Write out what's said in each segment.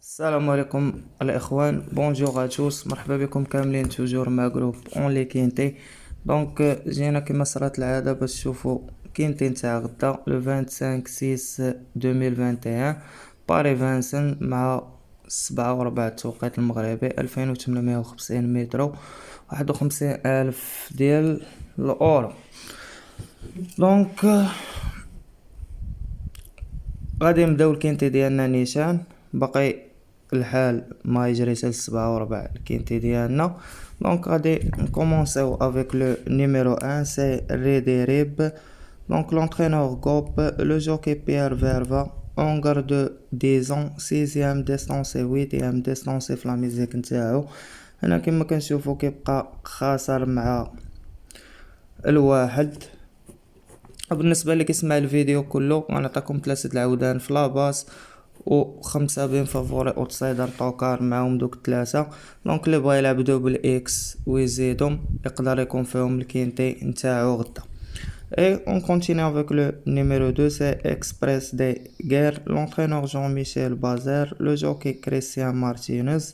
السلام عليكم الاخوان، بونجور اتوس، مرحبا بكم كاملين توجور مع جروب اون لي كينتي. دونك جينا كما صرات العاده باش تشوفوا كينتي نتاع غدا لو 25 6 2021 باري فانسن مع 7 و4 التوقيت المغربي 2850 متر 51,000 ديال الاورو. دونك غادي نبداو الكينتي ديالنا نيشان، باقي الحال ما يجري حتى 7 و4 الكينتي ديالنا. دونك غادي نكومونسيو افيك لو نيميرو 1 سي ريديريب. دونك لونترينور غوب لو جوكي بيير فيرفا اونغر دو 10 ans 6ème ديستانسي 8ème ديستانسي في لا ميزيك نتاعو. هنا كما كنشوفو كيبقى خاسر مع الواحد. بالنسبه اللي كيسمع الفيديو كله غنعطيكم 3 العودان في لاباس و5 بين فافوري اوتسايدر طوكار معاهم دوك 3. دونك اللي بغا يلعب دوبل اكس ويزيدهم يقدر يكون فيهم الكينتي نتاعو غدا. Et on continue avec le numéro 2, c'est Express des Guerres, l'entraîneur Jean-Michel Bazir, le jockey Christian Martinez.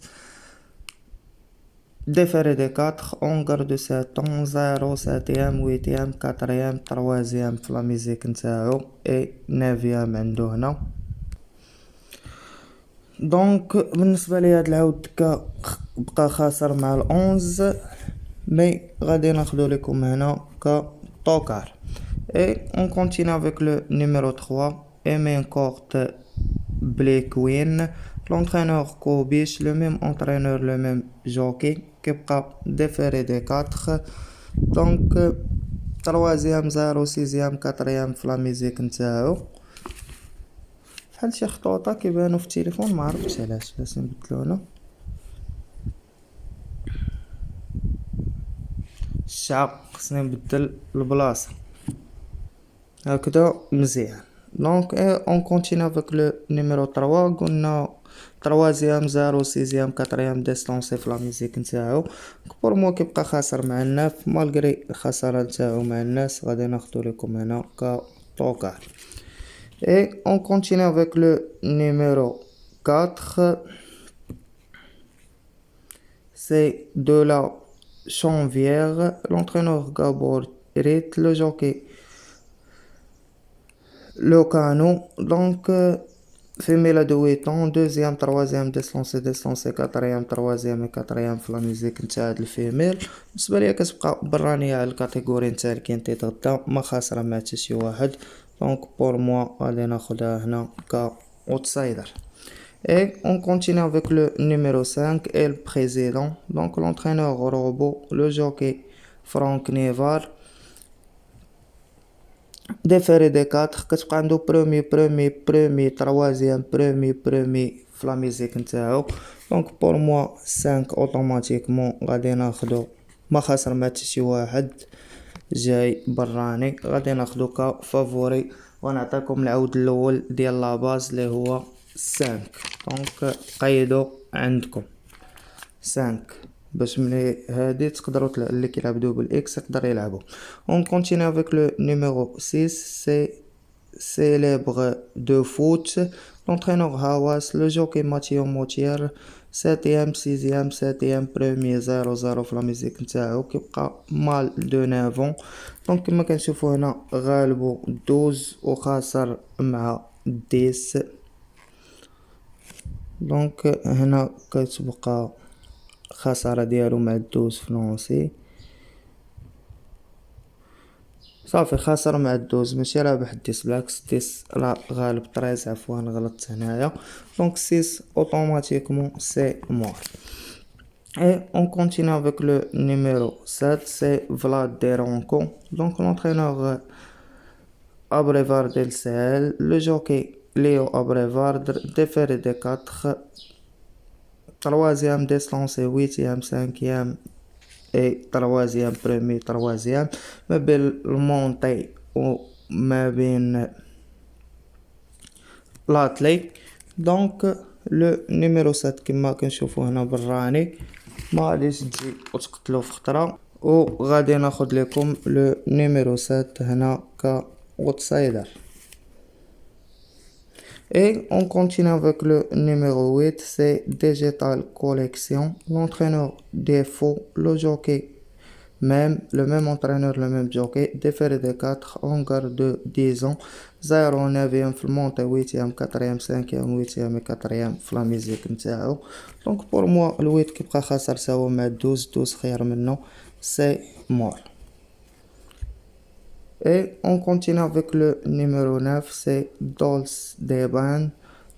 Déféré des 4, on garde 7 ans, 0, 7ème, 8ème, 4ème, 3ème في la musique نتاعو et 9ème عندو هنا. دونك بالنسبه لي هاد العود بقى خاسر مع ال11 مي غادي ناخدو لكم هنا كطوكار. et on continue avec le numéro 3 Emin Court Blake Queen, l'entraîneur Kobish, le même entraîneur, le même jockey كيبقى déféré des 4. donc 3ème 0 6ème 4ème في la musique نتاعو. بحال شي خطوطه كيبانو في التليفون، ما عرفتش علاش باش نبدلو هنا الشعب، خصني نبدل البلاصه هكذا مزيان. دونك اون كونتيني افيك لو نيميرو 3. قلنا 3ème 0 6ème 4ème ديستانسي في لا ميزيك نتاعو. بور مو كيبقى خاسر مع الناف مالغري الخساره نتاعو مع الناس. غادي ناخدو لكم هنا كطوكار. et on continue avec le numéro 4, c'est de la Chanvière, l'entraîneur Gabor Rit, le jockey Locano. donc femelle de 8 ans, 2ème 3ème ديستانسي 4ème 3ème et 4ème في لا ميوزيك نتاع هاد الفيميل. بالنسبه ليا كتبقى برانيه على الكاتيجوري نتاع الكينتي غدا، ما خاسره مع حتى شي واحد. دونك بور موا غادي ناخدها هنا كاوتسايدر. et on continue avec le numéro 5 et le président. donc l'entraîneur robot, le jockey Franck Nevar, déféré des 4. كتبقى عنده برومي 3ème برومي في لا ميزيك نتاعو. دونك بور موا 5 اوتوماتيكمون غادي ناخدو، ما خاسر مع حتى شي واحد، جاي براني. غادي ناخدو كفافوري ونعطيكم العود الاول ديال لاباز اللي هو 5. دونك قيدو عندكم 5 باش ملي هادي تقدروا اللي كيلعب دوبل اكس يقدر يلعبو. on continue avec le numéro 6, c'est célèbre de foot, l'entraîneur Hawass, le jockey Mathieu Moutier, 7ème 6ème 7ème premier 0-0 في لا ميزيك نتاعو. كيبقى مال دو 9 ans. دونك كما كنشوفوا هنا غالبو 12 وخاسر مع 10. دونك هنا كتبقى خسارة ديالو مع 12 فرونسي. صافي خاسر مع 12، ماشي رابح 10 بالعكس 10 راه غالب 13. عفوا غلطت هنايا. دونك 6 اوتوماتيكمون سي مور. et on continue avec le numéro 7, c'est Vlad Deronko, donc l'entraîneur Abrevard Del Sahel, le jockey Léo Abrevard, déféré des 4. 3ème distance 8ème 5ème et 3ème premier 3ème ما بين المونتي وما بين لاتلي. دونك لو نيميرو 7 كما كنشوفو هنا براني، ما غاديش تجي وتقتلو في خطره. وغادي ناخد لكم لو نيميرو 7 هنا كاوتسايدر. Et on continue avec le numéro 8, c'est Digital Collection. L'entraîneur défaut, le jockey même, le même entraîneur, le même jockey, déféré de 4, on garde de 10 ans, 0 9e في المونتي 8e 4e 5e 8e 4e في لا ميزيك نتاعو. دونك بور موا الويت كيبقى خاسر سوا مع 12 خير منه, c'est mort. Et on continue avec le numéro 9, c'est Dolce Deban.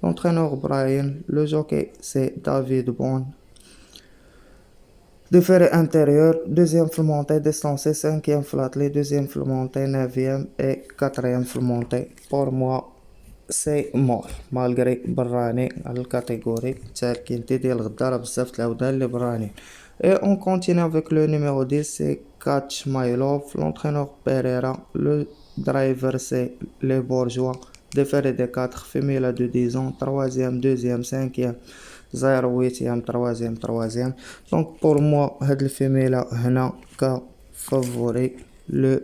L'entraîneur Brian, le jockey c'est David Bond. Déféré intérieur, deuxième full montée, distancé, cinquième flattelé, deuxième full montée, neuvième et quatrième full montée. Pour moi, c'est mort. Malgré براني على الكاتيجوري تاع الكينتي ديال الغدا راه بزاف تلاودا اللي براني. Et on continue avec le numéro 10, c'est Catch My Love. L'entraîneur Pereira, le driver c'est les Bourgeois. Déféré de 4, femelle de 10 ans, troisième, deuxième, cinquième. 0 8e 3e. Donc pour moi هاد الفيميلا هنا كفافوري لو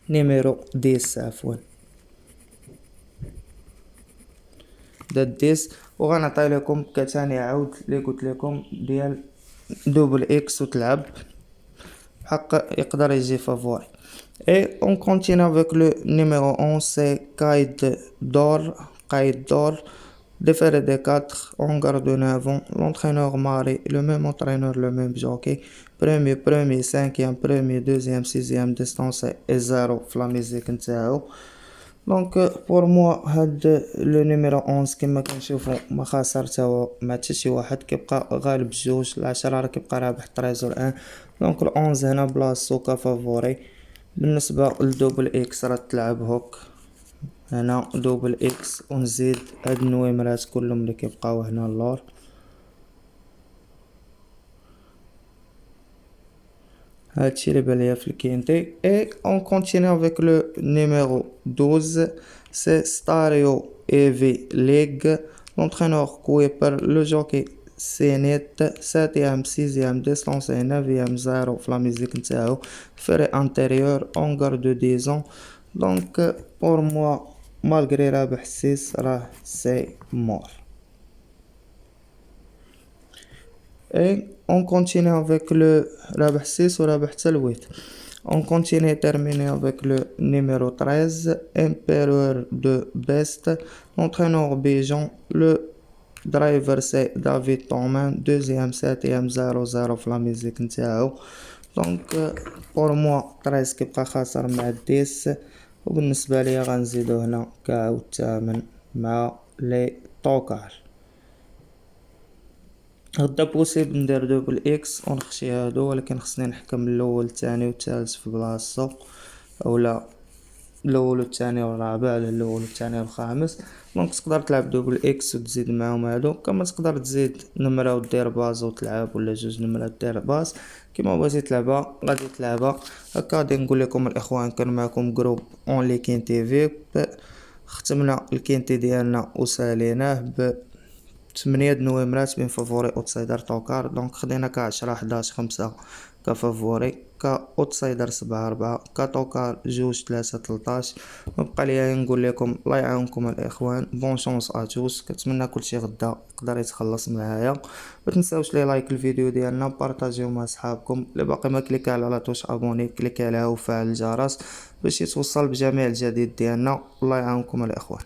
نيميرو 10 عفوا دا 10. وغنعطي لكم كتاني عاود اللي قلت لكم ديال دوبل اكس وتلعب حق يقدر يجي فافوري. Et on continue avec le numéro 11, c'est Qaid Dor. Déféré de 4, on garde 9 ans. L'entraîneur Marie, le même entraîneur, le même jockey. Premier, cinquième, premier, deuxième, sixième, distance et 0 في la musique نتاعو. Donc pour moi هاد le numéro 11 كما كنشوفو ما خاسر تاهو مع حتى شي واحد, كيبقى غالب جوج, العشرة راه كيبقى رابح 13 دونك ال 11 هنا بلاصتو كفافوري. بالنسبة لدوبل اكس راه تلعب هوك هنا دوبل اكس, ونزيد هاد النويمرات كلهم اللي كيبقاو هنا اللور. هادشي اللي باليا في الكينتي. اي اون كونتيني افيك لو نيميرو 12, سي ستاريو ايفي ليغ. لونترينور كويبر, لو جوكي سينيت, 7e 6e ديستانس 9e 0 في لا ميزيك نتاعو. فري انتيريور, اون غارد 10 ans. دونك بور موا مالغري رابح 6 راه سي مور. Et on continue avec le رابح 6 ورابح حتى ل 8. On continue terminé avec le numéro 13, Empereur de Best. L'entraîneur Bijan, le driver c'est David Thoman, deuxième, 7e 0-0 في la musique نتاعو. Donc pour moi 13 كيبقى خاسر مع 10, وبالنسبة ليا غنزيدو هنا كعاود الثامن مع لي طوكار. غدا بوسيبل ندير دوبل اكس ونخشي هادو, ولكن خصني نحكم الاول الثاني والثالث في بلاصتو, اولا الاول والثاني والرابع على الاول والثاني والخامس. دونك تقدر تلعب دوبل اكس وتزيد معاهم هادو, كما تقدر تزيد نمره ودير باز وتلعب, ولا جوج نمرات دير باز كيما بغيتي تلعبها غادي تلعبها هكا. غادي نقول لكم الاخوان, كان معكم جروب اون لي كينتي فيب. ختمنا الكينتي ديالنا وساليناه ب 8 نويمرات بين فافوري اوتسايدر طوكار. دونك خدينا ك 10 11 5 كفافوري, كا اوتسايدر 7 4, كطوكار 2 3 13. وبقى ليا نقول لكم الله يعاونكم الاخوان, بون شونس اتوس. كنتمنى كلشي غدا يقدر يتخلص معايا. ما تنساوش لي لايك الفيديو ديالنا, بارطاجيو مع صحابكم. اللي باقي ما كليك على توش ابوني, كليك عليها وفعل الجرس باش يتوصل بجميع الجديد ديالنا. الله يعاونكم الاخوان.